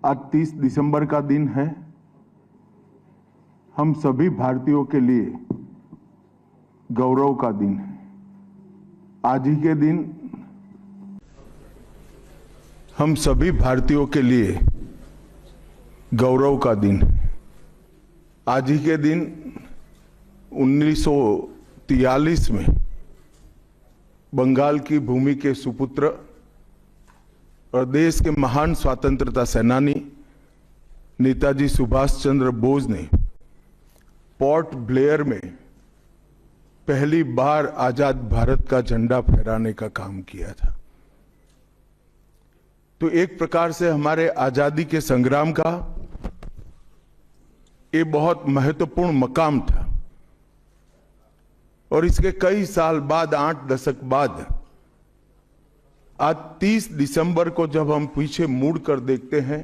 आज 30 दिसंबर का दिन है। हम सभी भारतीयों के लिए गौरव का दिन है। आज ही के दिन हम सभी भारतीयों के लिए गौरव का दिन है। आज ही के दिन 1943 में बंगाल की भूमि के सुपुत्र और देश के महान स्वतंत्रता सेनानी नेताजी सुभाष चंद्र बोस ने पोर्ट ब्लेयर में पहली बार आजाद भारत का झंडा फहराने का काम किया था। तो एक प्रकार से हमारे आजादी के संग्राम का ये बहुत महत्वपूर्ण मकाम था। और इसके कई साल बाद, 8 दशक बाद, आज 30 दिसंबर को जब हम पीछे मुड़कर देखते हैं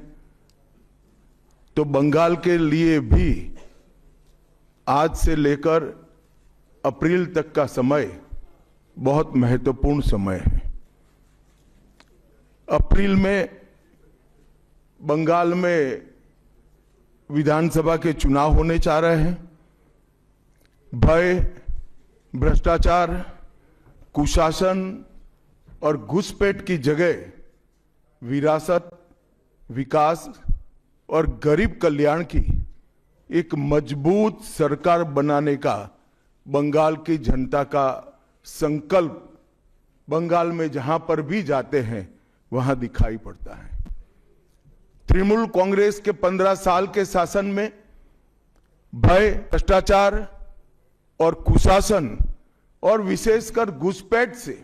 तो बंगाल के लिए भी आज से लेकर अप्रैल तक का समय बहुत महत्वपूर्ण समय है। अप्रैल में बंगाल में विधानसभा के चुनाव होने जा रहे हैं। भय, भ्रष्टाचार, कुशासन और घुसपैठ की जगह विरासत, विकास और गरीब कल्याण की एक मजबूत सरकार बनाने का बंगाल की जनता का संकल्प बंगाल में जहां पर भी जाते हैं वहां दिखाई पड़ता है। तृणमूल कांग्रेस के 15 साल के शासन में भय, भ्रष्टाचार और कुशासन और विशेषकर घुसपैठ से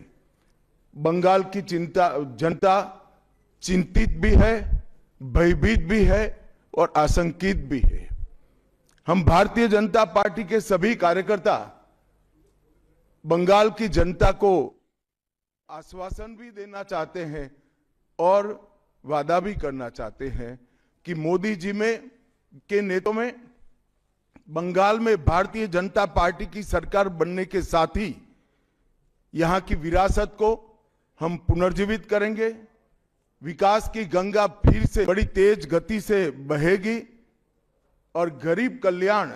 बंगाल की जनता चिंतित भी है, भयभीत भी है और आशंकित भी है। हम भारतीय जनता पार्टी के सभी कार्यकर्ता बंगाल की जनता को आश्वासन भी देना चाहते हैं और वादा भी करना चाहते हैं कि मोदी जी के नेतृत्व में बंगाल में भारतीय जनता पार्टी की सरकार बनने के साथ ही यहां की विरासत को हम पुनर्जीवित करेंगे। विकास की गंगा फिर से बड़ी तेज गति से बहेगी और गरीब कल्याण,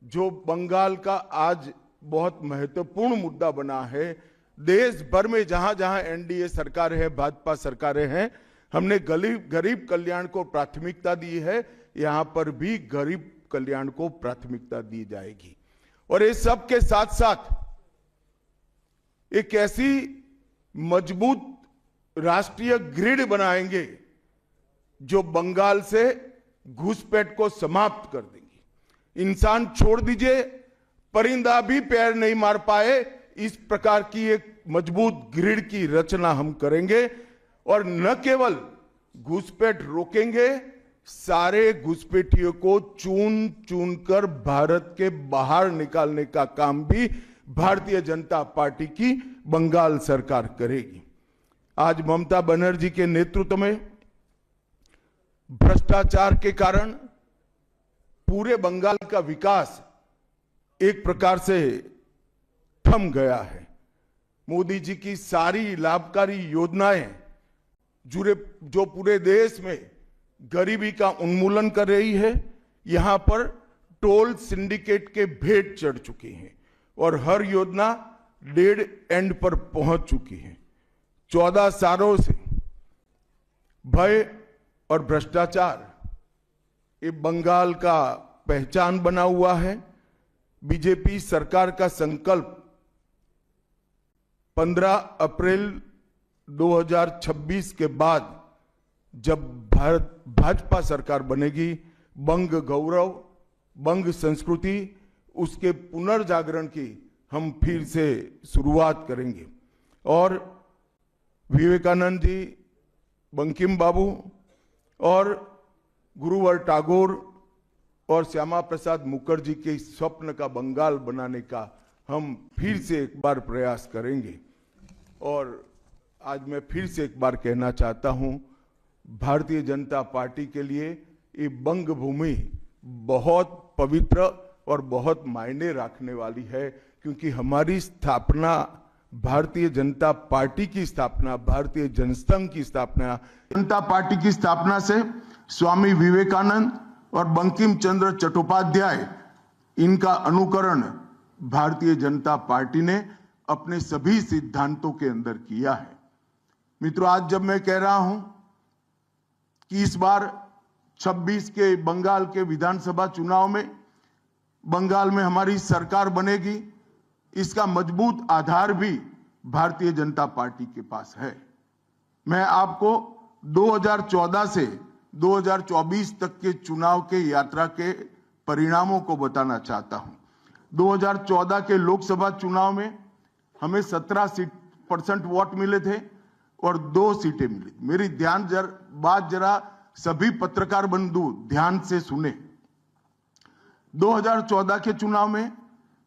जो बंगाल का आज बहुत महत्वपूर्ण मुद्दा बना है, देश भर में जहां जहां एनडीए सरकार है, भाजपा सरकारें हैं, हमने गरीब कल्याण को प्राथमिकता दी है। यहां पर भी गरीब कल्याण को प्राथमिकता दी जाएगी। और इस सब के साथ साथ एक ऐसी मजबूत राष्ट्रीय ग्रिड बनाएंगे जो बंगाल से घुसपैठ को समाप्त कर देंगी। इंसान छोड़ दीजिए, परिंदा भी पैर नहीं मार पाए, इस प्रकार की एक मजबूत ग्रिड की रचना हम करेंगे। और न केवल घुसपैठ रोकेंगे, सारे घुसपैठियों को चुन चुन कर भारत के बाहर निकालने का काम भी भारतीय जनता पार्टी की बंगाल सरकार करेगी। आज ममता बनर्जी के नेतृत्व में भ्रष्टाचार के कारण पूरे बंगाल का विकास एक प्रकार से थम गया है। मोदी जी की सारी लाभकारी योजनाएं जो पूरे देश में गरीबी का उन्मूलन कर रही है, यहां पर टोल सिंडिकेट के भेंट चढ़ चुकी हैं और हर योजना डेड एंड पर पहुंच चुकी है। 14 सालों से भय और भ्रष्टाचार ये बंगाल का पहचान बना हुआ है। बीजेपी सरकार का संकल्प 15 अप्रैल 2026 के बाद जब भाजपा सरकार बनेगी, बंग गौरव, बंग संस्कृति, उसके पुनर्जागरण की हम फिर से शुरुआत करेंगे। और विवेकानंद जी, बंकिम बाबू और गुरुवर टैगोर और श्यामा प्रसाद मुखर्जी के स्वप्न का बंगाल बनाने का हम फिर से एक बार प्रयास करेंगे। और आज मैं फिर से एक बार कहना चाहता हूं, भारतीय जनता पार्टी के लिए ये बंग भूमि बहुत पवित्र और बहुत मायने रखने वाली है, क्योंकि हमारी स्थापना भारतीय जनता पार्टी की स्थापना, भारतीय जनसंघ की स्थापना, जनता पार्टी की स्थापना से स्वामी विवेकानंद और बंकिम चंद्र चट्टोपाध्याय, इनका अनुकरण भारतीय जनता पार्टी ने अपने सभी सिद्धांतों के अंदर किया है। मित्रों, आज जब मैं कह रहा हूं कि इस बार 26 के बंगाल के विधानसभा चुनाव में बंगाल में हमारी सरकार बनेगी, इसका मजबूत आधार भी भारतीय जनता पार्टी के पास है। मैं आपको 2014 से 2024 तक के चुनाव के यात्रा के परिणामों को बताना चाहता हूं। 2014 के लोकसभा चुनाव में हमें 17% वोट मिले थे और 2 सीटें मिली। मेरी बात जरा सभी पत्रकार बंधु ध्यान से सुने। 2014 के चुनाव में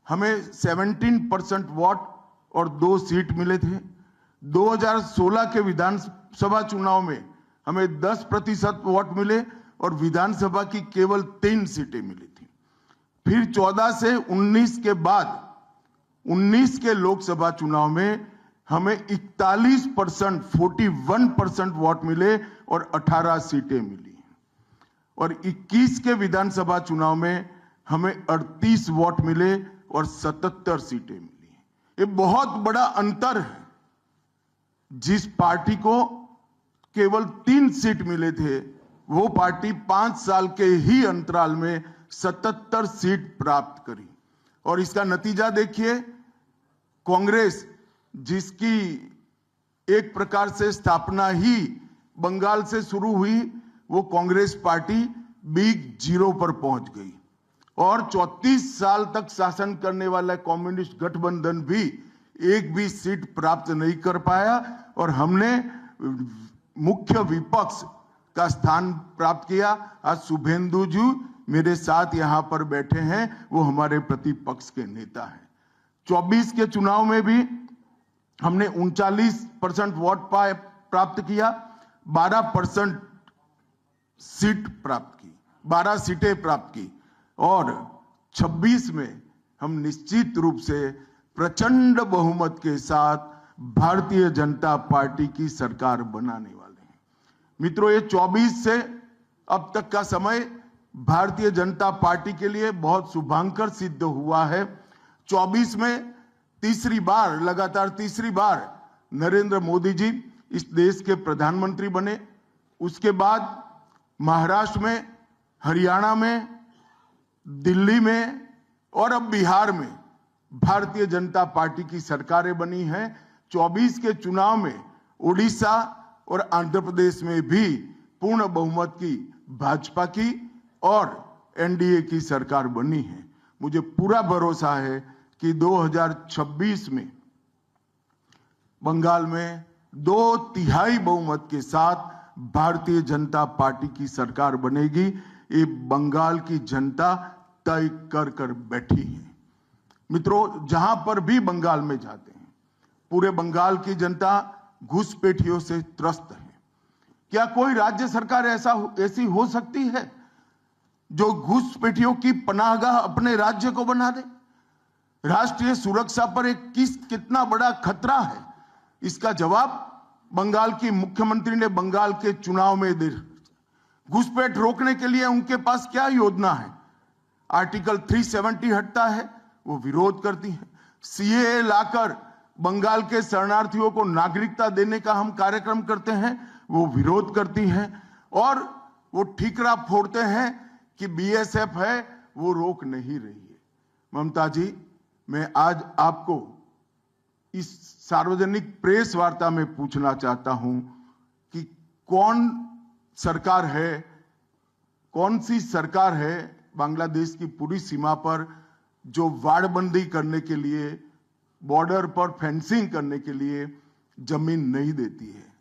हमें 17% वोट और 2 सीट मिले थे। 2016 के विधानसभा चुनाव में हमें 10% वोट मिले और विधानसभा की केवल 3 सीटें मिली थी। फिर 14 से 19 के बाद 19 के लोकसभा चुनाव में हमें 41% वोट मिले और 18 सीटें मिली। और 21 के विधानसभा चुनाव में हमें 38 वोट मिले और 77 सीटें मिली। ये बहुत बड़ा अंतर है। जिस पार्टी को केवल 3 सीट मिले थे, वो पार्टी 5 साल के ही अंतराल में 77 सीट प्राप्त करी। और इसका नतीजा देखिए, कांग्रेस, जिसकी एक प्रकार से स्थापना ही बंगाल से शुरू हुई, वो कांग्रेस पार्टी बिग जीरो पर पहुंच गई। और 34 साल तक शासन करने वाला कम्युनिस्ट गठबंधन भी एक भी सीट प्राप्त नहीं कर पाया और हमने मुख्य विपक्ष का स्थान प्राप्त किया। आज शुभेंदु जी मेरे साथ यहां पर बैठे हैं, वो हमारे प्रतिपक्ष के नेता हैं। 24 के चुनाव में भी हमने 39% वोट प्राप्त किया, 12% सीट प्राप्त की, 12 सीटें प्राप्त की। और 26 में हम निश्चित रूप से प्रचंड बहुमत के साथ भारतीय जनता पार्टी की सरकार बनाने वाले हैं। मित्रों, ये 24 से अब तक का समय भारतीय जनता पार्टी के लिए बहुत शुभांकर सिद्ध हुआ है। 24 में लगातार तीसरी बार नरेंद्र मोदी जी इस देश के प्रधानमंत्री बने। उसके बाद महाराष्ट्र में, हरियाणा में, दिल्ली में और अब बिहार में भारतीय जनता पार्टी की सरकारें बनी हैं। 24 के चुनाव में उड़ीसा और आंध्र प्रदेश में भी पूर्ण बहुमत की भाजपा की और एनडीए की सरकार बनी है। मुझे पूरा भरोसा है कि 2026 में बंगाल में 2/3 बहुमत के साथ भारतीय जनता पार्टी की सरकार बनेगी। ये बंगाल की जनता तय कर बैठी है। मित्रों, जहां पर भी बंगाल में जाते हैं, पूरे बंगाल की जनता घुसपैठियों से त्रस्त है। क्या कोई राज्य सरकार ऐसी हो सकती है जो घुसपैठियों की पनाहगाह अपने राज्य को बना दे? राष्ट्रीय सुरक्षा पर कितना बड़ा खतरा है, इसका जवाब बंगाल की मुख्यमंत्री ने बंगाल के चुनाव में दे। घुसपैठ रोकने के लिए उनके पास क्या योजना है? आर्टिकल 370 हटता है, वो विरोध करती है। सीएए लाकर बंगाल के शरणार्थियों को नागरिकता देने का हम कार्यक्रम करते हैं, वो विरोध करती हैं। और वो ठीकरा फोड़ते हैं कि बीएसएफ है, वो रोक नहीं रही है। ममता जी, मैं आज आपको इस सार्वजनिक प्रेस वार्ता में पूछना चाहता हूं कि कौन सी सरकार है बांग्लादेश की पूरी सीमा पर जो वाड़बंदी करने के लिए, बॉर्डर पर फेंसिंग करने के लिए जमीन नहीं देती है?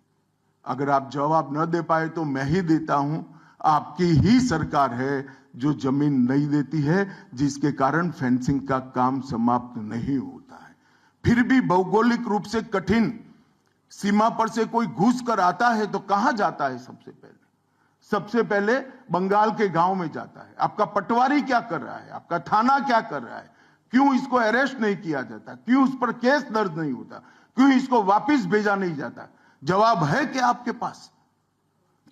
अगर आप जवाब न दे पाए तो मैं ही देता हूं। आपकी ही सरकार है जो जमीन नहीं देती है, जिसके कारण फेंसिंग का काम समाप्त नहीं होता है। फिर भी भौगोलिक रूप से कठिन सीमा पर से कोई घुस कर आता है तो कहां जाता है? सबसे पहले बंगाल के गांव में जाता है। आपका पटवारी क्या कर रहा है? आपका थाना क्या कर रहा है? क्यों इसको अरेस्ट नहीं किया जाता? क्यों उस पर केस दर्ज नहीं होता? क्यों इसको वापस भेजा नहीं जाता? जवाब है कि आपके पास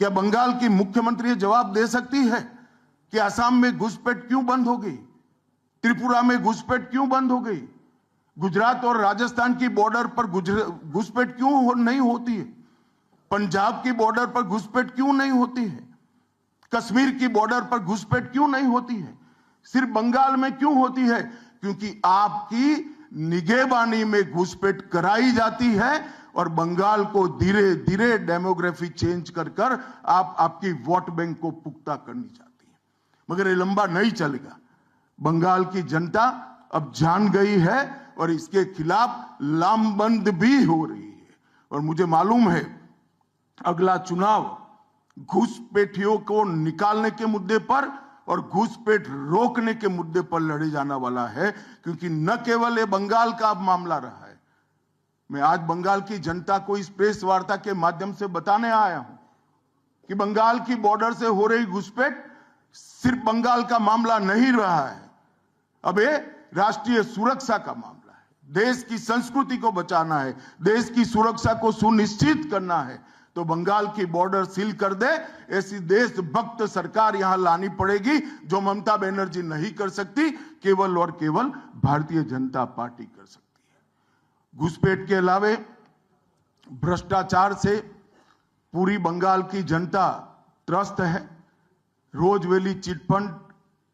क्या बंगाल की मुख्यमंत्री ये जवाब दे सकती है कि असम में घुसपैठ क्यों बंद हो गई, त्रिपुरा में घुसपैठ क्यों बंद हो गई, गुजरात और राजस्थान की बॉर्डर पर घुसपैठ क्यों नहीं होती है, पंजाब की बॉर्डर पर घुसपैठ क्यों नहीं होती है, कश्मीर की बॉर्डर पर घुसपैठ क्यों नहीं होती है, सिर्फ बंगाल में क्यों होती है? क्योंकि आपकी निगहबानी में घुसपैठ कराई जाती है और बंगाल को धीरे धीरे डेमोग्राफी चेंज कर कर आप आपकी वोट बैंक को पुख्ता करनी चाहती है। मगर ये लंबा नहीं चलेगा। बंगाल की जनता अब जान गई है और इसके खिलाफ लामबंद भी हो रही है। और मुझे मालूम है अगला चुनाव घुसपैठियों को निकालने के मुद्दे पर और घुसपैठ रोकने के मुद्दे पर लड़े जाना वाला है, क्योंकि न केवल ये बंगाल का अब मामला रहा है। मैं आज बंगाल की जनता को इस प्रेस वार्ता के माध्यम से बताने आया हूं कि बंगाल की बॉर्डर से हो रही घुसपैठ सिर्फ बंगाल का मामला नहीं रहा है, अब ये राष्ट्रीय सुरक्षा का मामला है। देश की संस्कृति को बचाना है, देश की सुरक्षा को सुनिश्चित करना है, तो बंगाल की बॉर्डर सील कर दे, ऐसी देशभक्त सरकार यहां लानी पड़ेगी जो ममता बनर्जी नहीं कर सकती, केवल और केवल भारतीय जनता पार्टी कर सकती है। घुसपैठ के अलावे भ्रष्टाचार से पूरी बंगाल की जनता त्रस्त है। रोजवेली चिटफंड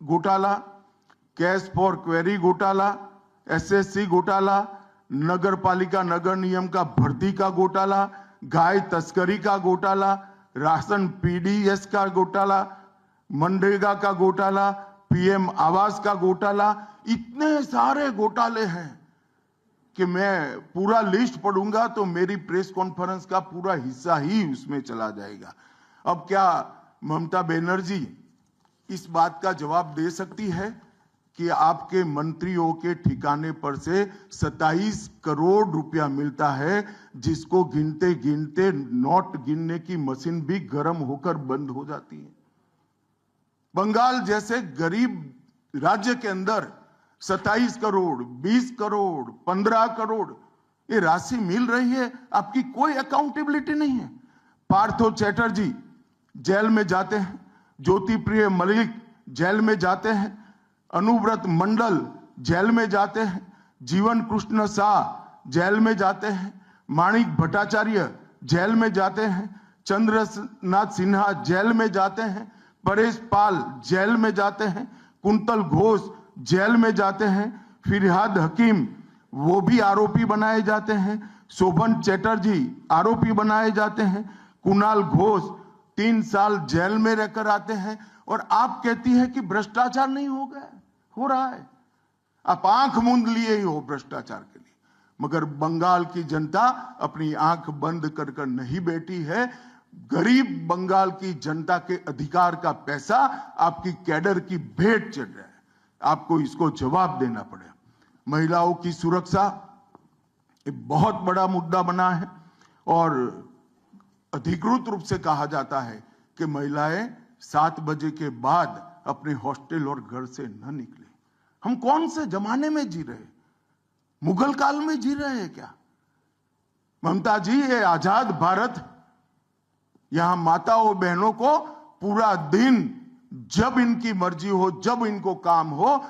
घोटाला, कैश फॉर क्वेरी घोटाला, एसएससी घोटाला, नगर पालिका नगर नियम का भर्ती का घोटाला, गाय तस्करी का घोटाला, राशन पीडीएस का घोटाला, मनरेगा का घोटाला, पीएम आवास का घोटाला, इतने सारे घोटाले हैं कि मैं पूरा लिस्ट पढ़ूंगा तो मेरी प्रेस कॉन्फ्रेंस का पूरा हिस्सा ही उसमें चला जाएगा। अब क्या ममता बनर्जी इस बात का जवाब दे सकती है कि आपके मंत्रियों के ठिकाने पर से 27 करोड़ रुपया मिलता है, जिसको गिनते गिनते नोट गिनने की मशीन भी गर्म होकर बंद हो जाती है। बंगाल जैसे गरीब राज्य के अंदर 27 करोड़, 20 करोड़, 15 करोड़ ये राशि मिल रही है, आपकी कोई अकाउंटेबिलिटी नहीं है। पार्थो चैटर्जी जेल में जाते हैं, ज्योति प्रिय मलिक जेल में जाते हैं, अनुव्रत मंडल जेल में जाते हैं, जीवन कृष्ण शाह जेल में जाते हैं, माणिक भट्टाचार्य जेल में जाते हैं, चंद्रनाथ सिन्हा जेल में जाते हैं, परेश पाल जेल में जाते हैं, कुंतल घोष जेल में जाते हैं, फिरहाद हकीम वो भी आरोपी बनाए जाते हैं, शोभन चैटर्जी आरोपी बनाए जाते हैं, कुणाल घोष 3 साल जेल में रहकर आते हैं, और आप कहती है कि भ्रष्टाचार नहीं हो गया, हो रहा है। आप आंख मूंद लिए ही हो भ्रष्टाचार के लिए, मगर बंगाल की जनता अपनी आंख बंद कर कर नहीं बैठी है। गरीब बंगाल की जनता के अधिकार का पैसा आपकी कैडर की भेंट चढ़ रहा है, आपको इसको जवाब देना पड़ेगा। महिलाओं की सुरक्षा एक बहुत बड़ा मुद्दा बना है और अधिकृत रूप से कहा जाता है कि महिलाएं 7 बजे के बाद अपने हॉस्टल और घर से न निकले। हम कौन से जमाने में जी रहे, मुगल काल में जी रहे हैं क्या? ममता जी, ये आजाद भारत, यहां माताओं बहनों को पूरा दिन जब इनकी मर्जी हो, जब इनको काम हो,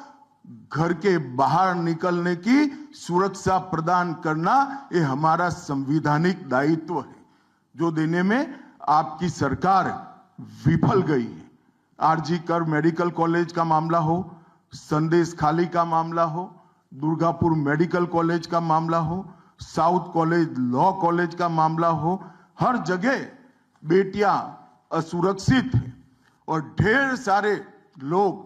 घर के बाहर निकलने की सुरक्षा प्रदान करना ये हमारा संवैधानिक दायित्व है, जो देने में आपकी सरकार विफल गई है। आरजी कर मेडिकल कॉलेज का मामला हो, संदेश खाली का मामला हो, दुर्गापुर मेडिकल कॉलेज का मामला हो, साउथ कॉलेज लॉ कॉलेज का मामला हो, हर जगह बेटियां असुरक्षित हैं और ढेर सारे लोग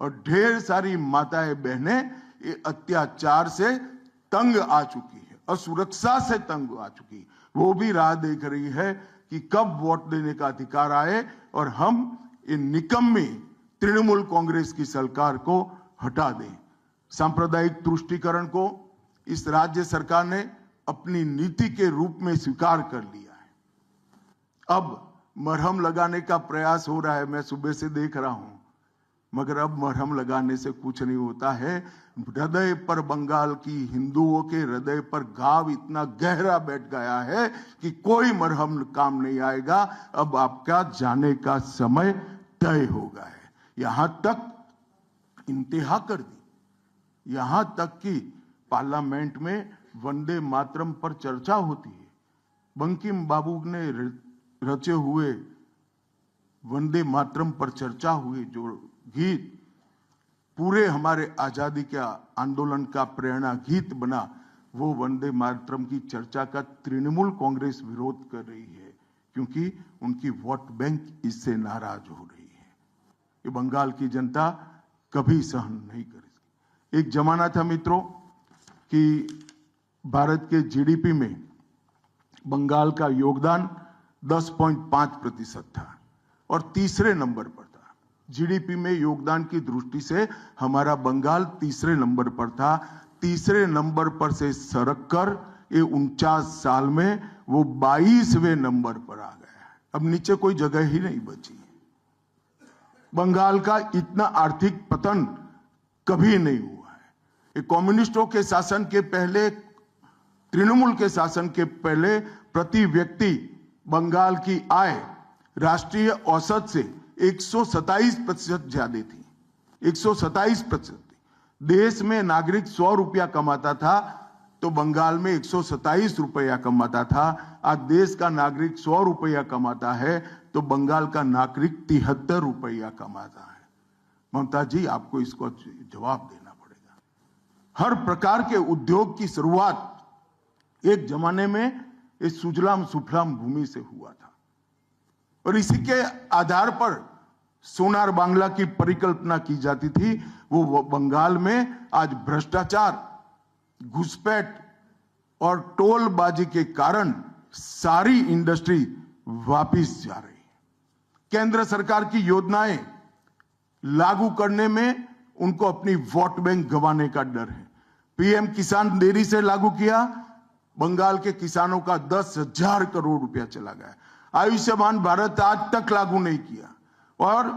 और ढेर सारी माताएं बहनें ये अत्याचार से तंग आ चुकी है, असुरक्षा से तंग आ चुकी है। वो भी राह देख रही है कि कब वोट देने का अधिकार आए और हम इन निकम्मी तृणमूल कांग्रेस की सरकार को हटा दें। सांप्रदायिक तुष्टीकरण को इस राज्य सरकार ने अपनी नीति के रूप में स्वीकार कर लिया है। अब मरहम लगाने का प्रयास हो रहा है, मैं सुबह से देख रहा हूं मगर अब मरहम लगाने से कुछ नहीं होता है। हृदय पर, बंगाल की हिंदुओं के हृदय पर घाव इतना गहरा बैठ गया है कि कोई मरहम काम नहीं आएगा। अब आपका जाने का समय तय हो गया है। यहां तक इंतहा कर दी, यहां तक कि पार्लियामेंट में वंदे मातरम पर चर्चा होती है। बंकिम बाबू ने रचे हुए वंदे मातरम पर चर्चा हुई, जो गीत पूरे हमारे आजादी के आंदोलन का प्रेरणा गीत बना, वो वंदे मातरम की चर्चा का तृणमूल कांग्रेस विरोध कर रही है, क्योंकि उनकी वोट बैंक इससे नाराज हो रही है। ये बंगाल की जनता कभी सहन नहीं करेगी। एक जमाना था मित्रों कि भारत के जीडीपी में बंगाल का योगदान 10.5% था और तीसरे नंबर पर था। जीडीपी में योगदान की दृष्टि से हमारा बंगाल तीसरे नंबर पर था। तीसरे नंबर पर से सरक कर ये 49 साल में वो 22वें नंबर पर आ गया। अब नीचे कोई जगह ही नहीं बची। बंगाल का इतना आर्थिक पतन कभी नहीं हुआ है। ये कम्युनिस्टों के शासन के पहले, तृणमूल के शासन के पहले प्रति व्यक्ति बंगाल की आय राष्ट्रीय औसत से 127% ज्यादा थी। 127%। देश में नागरिक 100 रुपया कमाता था तो बंगाल में 127 रुपया कमाता था। आज देश का नागरिक 100 रुपया कमाता है तो बंगाल का नागरिक 73 रुपया कमाता है। ममता जी, आपको इसको जवाब देना पड़ेगा। हर प्रकार के उद्योग की शुरुआत एक जमाने में इस सुजलाम सुफलाम भूमि से हुआ था और इसी के आधार पर सोनार बांग्ला की परिकल्पना की जाती थी। वो बंगाल में आज भ्रष्टाचार, घुसपैठ और टोलबाजी के कारण सारी इंडस्ट्री वापिस जा रही है। केंद्र सरकार की योजनाएं लागू करने में उनको अपनी वोट बैंक गंवाने का डर है। पीएम किसान देरी से लागू किया, बंगाल के किसानों का 10,000 करोड़ रुपया चला गया। आयुष्मान भारत आज तक लागू नहीं किया और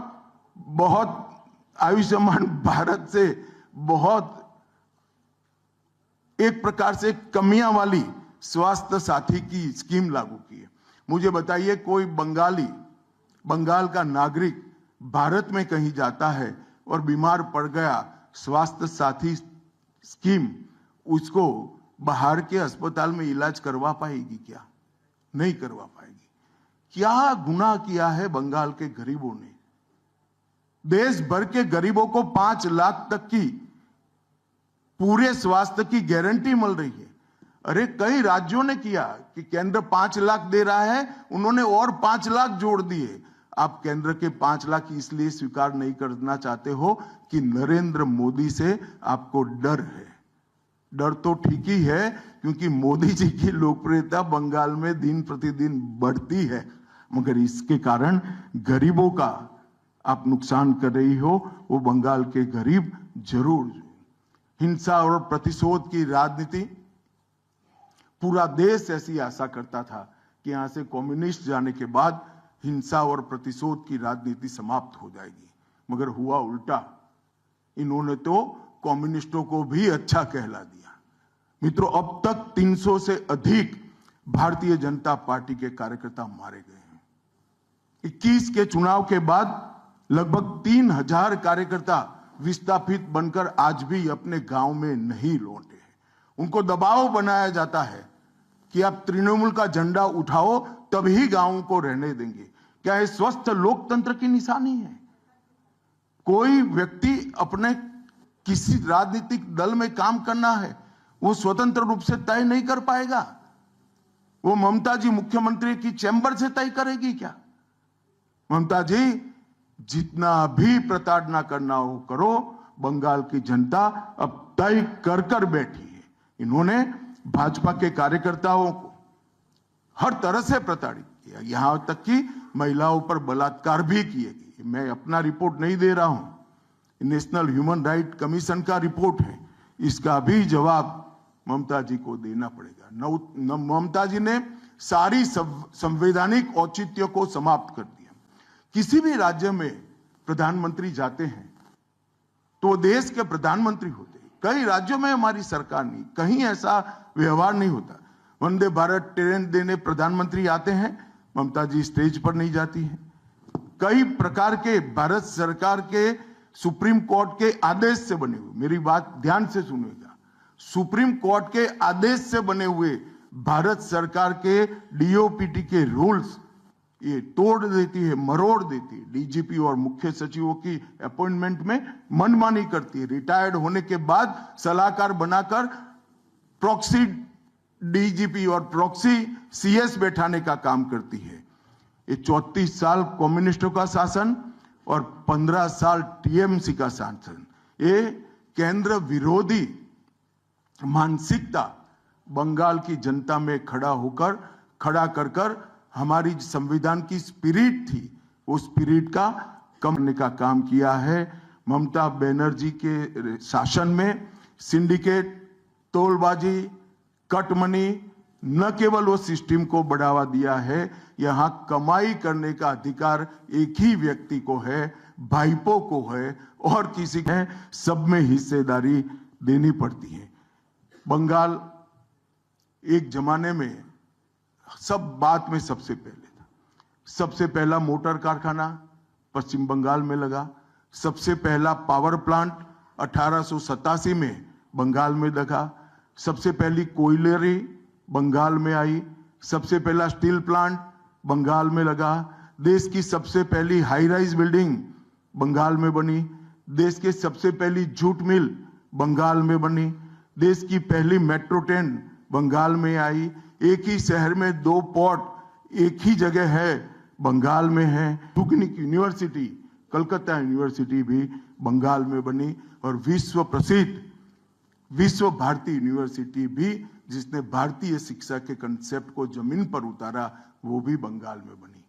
बहुत आयुष्मान भारत से बहुत एक प्रकार से कमियां वाली स्वास्थ्य साथी की स्कीम लागू की है। मुझे बताइए, कोई बंगाल का नागरिक भारत में कहीं जाता है और बीमार पड़ गया, स्वास्थ्य साथी स्कीम उसको बाहर के अस्पताल में इलाज करवा पाएगी क्या? नहीं करवा पाएगी। क्या गुनाह किया है बंगाल के गरीबों ने? देश भर के गरीबों को 5 लाख तक की पूरे स्वास्थ्य की गारंटी मिल रही है। अरे कई राज्यों ने किया कि केंद्र 5 लाख दे रहा है, उन्होंने और 5 लाख जोड़ दिए। आप केंद्र के 5 लाख इसलिए स्वीकार नहीं करना चाहते हो कि नरेंद्र मोदी से आपको डर है। डर तो ठीक ही है, क्योंकि मोदी जी की लोकप्रियता बंगाल में दिन प्रतिदिन बढ़ती है, मगर इसके कारण गरीबों का आप नुकसान कर रही हो। वो बंगाल के गरीब जरूर। हिंसा और प्रतिशोध की राजनीति, पूरा देश ऐसी आशा करता था कि यहां से कम्युनिस्ट जाने के बाद हिंसा और प्रतिशोध की राजनीति समाप्त हो जाएगी, मगर हुआ उल्टा। इन्होंने तो कम्युनिस्टों को भी अच्छा कहला दिया। मित्रों, अब तक 300 से अधिक भारतीय जनता पार्टी के कार्यकर्ता मारे गए हैं। 21 के चुनाव के बाद लगभग 3000 कार्यकर्ता विस्थापित बनकर आज भी अपने गांव में नहीं लौटे हैं। उनको दबाव बनाया जाता है कि आप तृणमूल का झंडा उठाओ तभी गांवों को रहने देंगे। क्या ये स्वस्थ लोकतंत्र की निशानी है? कोई व्यक्ति अपने किसी राजनीतिक दल में काम करना है, वो स्वतंत्र रूप से तय नहीं कर पाएगा? वो ममता जी मुख्यमंत्री की चैम्बर से तय करेगी क्या? ममता जी, जितना भी प्रताड़ना करना हो करो, बंगाल की जनता अब तय कर कर बैठी है। इन्होंने भाजपा के कार्यकर्ताओं को हर तरह से प्रताड़ित किया, यहां तक कि महिलाओं पर बलात्कार भी किए गए। मैं अपना रिपोर्ट नहीं दे रहा हूं, नेशनल ह्यूमन राइट कमीशन का रिपोर्ट है। इसका भी जवाब ममता जी को देना पड़ेगा। ममता जी ने सारी संवैधानिक औचित्य को समाप्त कर दिया। किसी भी राज्य में प्रधानमंत्री जाते हैं तो देश के प्रधानमंत्री होते। कई राज्यों में हमारी सरकार नहीं, कहीं ऐसा व्यवहार नहीं होता। वंदे भारत ट्रेन देने प्रधानमंत्री आते हैं, ममता जी स्टेज पर नहीं जाती हैं। कई प्रकार के भारत सरकार के सुप्रीम कोर्ट के आदेश से बने हुए, मेरी बात ध्यान से सुनिएगा, सुप्रीम कोर्ट के आदेश से बने हुए भारत सरकार के डीओपीटी के रूल्स ये तोड़ देती है, मरोड़ देती है। डीजीपी और मुख्य सचिवों की अपॉइंटमेंट में मनमानी करती है। रिटायर्ड होने के बाद सलाहकार बनाकर प्रॉक्सी डीजीपी और प्रॉक्सी सीएस बैठाने का काम करती है। ये 34 साल कम्युनिस्टों का शासन और 15 साल टीएमसी का शासन, ये केंद्र विरोधी मानसिकता बंगाल की जनता में खड़ा कर कर हमारी संविधान की स्पिरिट थी, उस स्पिरिट का कम करने का काम किया है। ममता बनर्जी के शासन में सिंडिकेट, तोलबाजी, कट मनी, न केवल वो सिस्टम को बढ़ावा दिया है, यहां कमाई करने का अधिकार एक ही व्यक्ति को है, भाईपों को है और किसी को है, सब में हिस्सेदारी देनी पड़ती है। बंगाल एक जमाने में सब बात में सबसे पहले था। सबसे पहला मोटर कारखाना पश्चिम बंगाल में लगा, सबसे पहला पावर प्लांट 1887 में बंगाल में लगा, सबसे पहली कोयलरी बंगाल में आई, सबसे पहला स्टील प्लांट बंगाल में लगा, देश की सबसे पहली हाई राइज बिल्डिंग बंगाल में बनी, देश की सबसे पहली जूट मिल बंगाल में बनी, देश की पहली मेट्रो ट्रेन बंगाल में आई, एक ही शहर में 2 पोर्ट एक ही जगह है, बंगाल में है। टेक्निक यूनिवर्सिटी, कलकत्ता यूनिवर्सिटी भी बंगाल में बनी और विश्व प्रसिद्ध विश्व भारती यूनिवर्सिटी भी, जिसने भारतीय शिक्षा के कंसेप्ट को जमीन पर उतारा, वो भी बंगाल में बनी।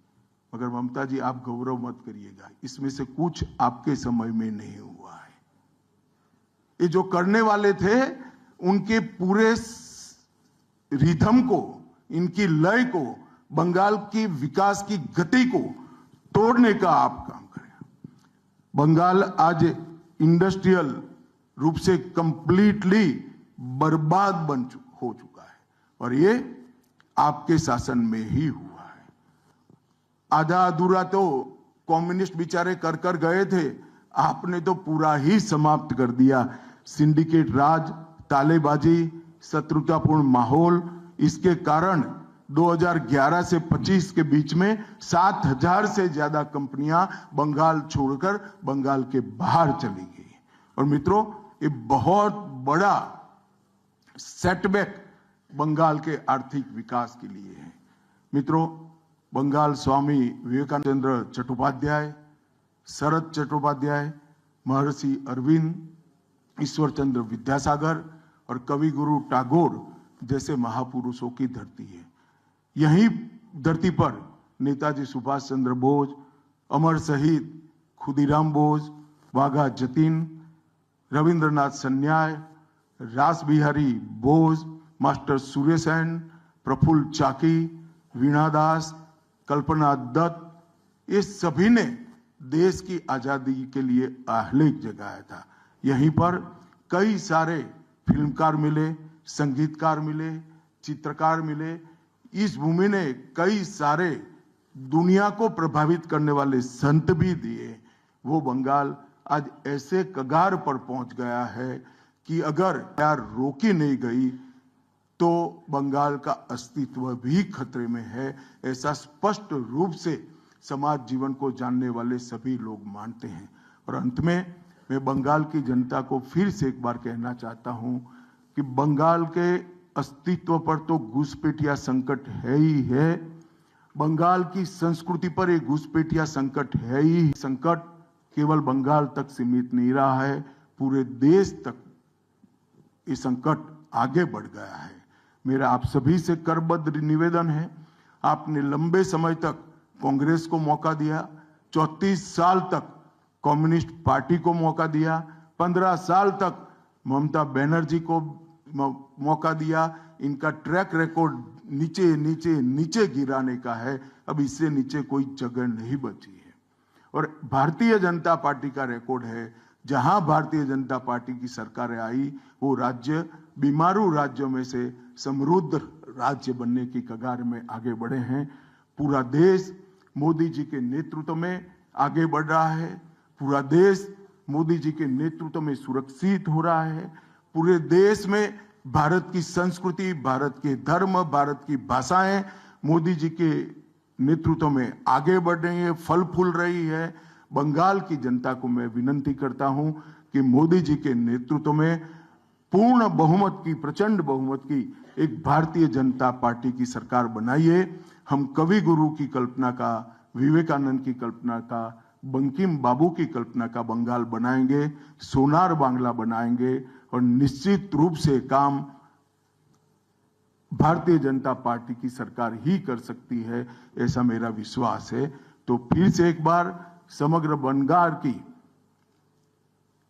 मगर ममता जी आप गौरव मत करिएगा, इसमें से कुछ आपके समय में नहीं हुआ है। ये जो करने वाले थे उनके पूरे रिथम को, इनकी लय को, बंगाल की विकास की गति को तोड़ने का आप काम करें। बंगाल आज इंडस्ट्रियल रूप से कंप्लीटली बर्बाद हो चुका है और ये आपके शासन में ही हुआ है। आधा अधूरा तो कम्युनिस्ट बेचारे कर गए थे, आपने तो पूरा ही समाप्त कर दिया। सिंडिकेट राज, तालेबाजी, शत्रुतापूर्ण माहौल, इसके कारण 2011 से 25 के बीच में 7,000 से ज्यादा कंपनियां बंगाल छोड़कर बंगाल के बाहर चली गई। और मित्रों, ये बहुत बड़ा सेटबैक बंगाल के आर्थिक विकास के लिए है। मित्रों, बंगाल स्वामी विवेकानंद चट्टोपाध्याय, शरद चट्टोपाध्याय, महर्षि अरविंद, ईश्वर चंद्र विद्यासागर और कवि गुरु टैगोर जैसे महापुरुषों की धरती है। यही धरती पर नेताजी सुभाष चंद्र बोस, अमर शहीद खुदीराम बोस, वाघा जतीन, रविंद्रनाथ सन्याय, रास बिहारी बोस, मास्टर सुरेश सेन, प्रफुल्ल चाकी, वीणा दास, कल्पना दत्त, ये सभी ने देश की आजादी के लिए आह्लेख जगाया था। यहीं पर कई सारे फिल्मकार मिले, संगीतकार मिले, चित्रकार मिले। इस भूमि ने कई सारे दुनिया को प्रभावित करने वाले संत भी दिए। वो बंगाल आज ऐसे कगार पर पहुंच गया है कि अगर यार रोकी नहीं गई तो बंगाल का अस्तित्व भी खतरे में है। ऐसा स्पष्ट रूप से समाज जीवन को जानने वाले सभी लोग मानते हैं। और अंत में मैं बंगाल की जनता को फिर से एक बार कहना चाहता हूं कि बंगाल के अस्तित्व पर तो घुसपैठिया संकट है ही है, बंगाल की संस्कृति पर एक घुसपैठिया संकट है ही। संकट केवल बंगाल तक सीमित नहीं रहा है, पूरे देश तक ये संकट आगे बढ़ गया है। मेरा आप सभी से करबद्ध निवेदन है, आपने लंबे समय तक कांग्रेस को मौका दिया, 34 साल तक कम्युनिस्ट पार्टी को मौका दिया, 15 साल तक ममता बनर्जी को मौका दिया। इनका ट्रैक रिकॉर्ड नीचे नीचे नीचे गिराने का है, अब इससे नीचे कोई जगह नहीं बची है। और भारतीय जनता पार्टी का रिकॉर्ड है, जहां भारतीय जनता पार्टी की सरकारें आई वो राज्य बीमारू राज्यों में से समृद्ध राज्य बनने की कगार में आगे बढ़े हैं। पूरा देश मोदी जी के नेतृत्व में आगे बढ़ रहा है। पूरा देश मोदी जी के नेतृत्व में सुरक्षित हो रहा है। पूरे देश में भारत की संस्कृति, भारत के धर्म, भारत की भाषाएं मोदी जी के नेतृत्व में आगे बढ़ रही है, फल फूल रही है। बंगाल की जनता को मैं विनती करता हूं कि मोदी जी के नेतृत्व में पूर्ण बहुमत की, प्रचंड बहुमत की एक भारतीय जनता पार्टी की सरकार बनाइए। हम कवि गुरु की कल्पना का, विवेकानंद की कल्पना का, बंकिम बाबू की कल्पना का बंगाल बनाएंगे, सोनार बांग्ला बनाएंगे और निश्चित रूप से काम भारतीय जनता पार्टी की सरकार ही कर सकती है, ऐसा मेरा विश्वास है। तो फिर से एक बार समग्र बंगाल की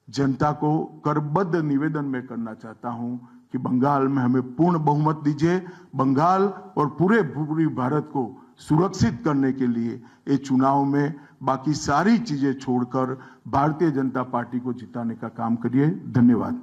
जनता को करबद्ध निवेदन में करना चाहता हूं कि बंगाल में हमें पूर्ण बहुमत दीजिए। बंगाल और पूरे भारत को सुरक्षित करने के लिए ये चुनाव में बाकी सारी चीजें छोड़कर भारतीय जनता पार्टी को जिताने का काम करिए। धन्यवाद।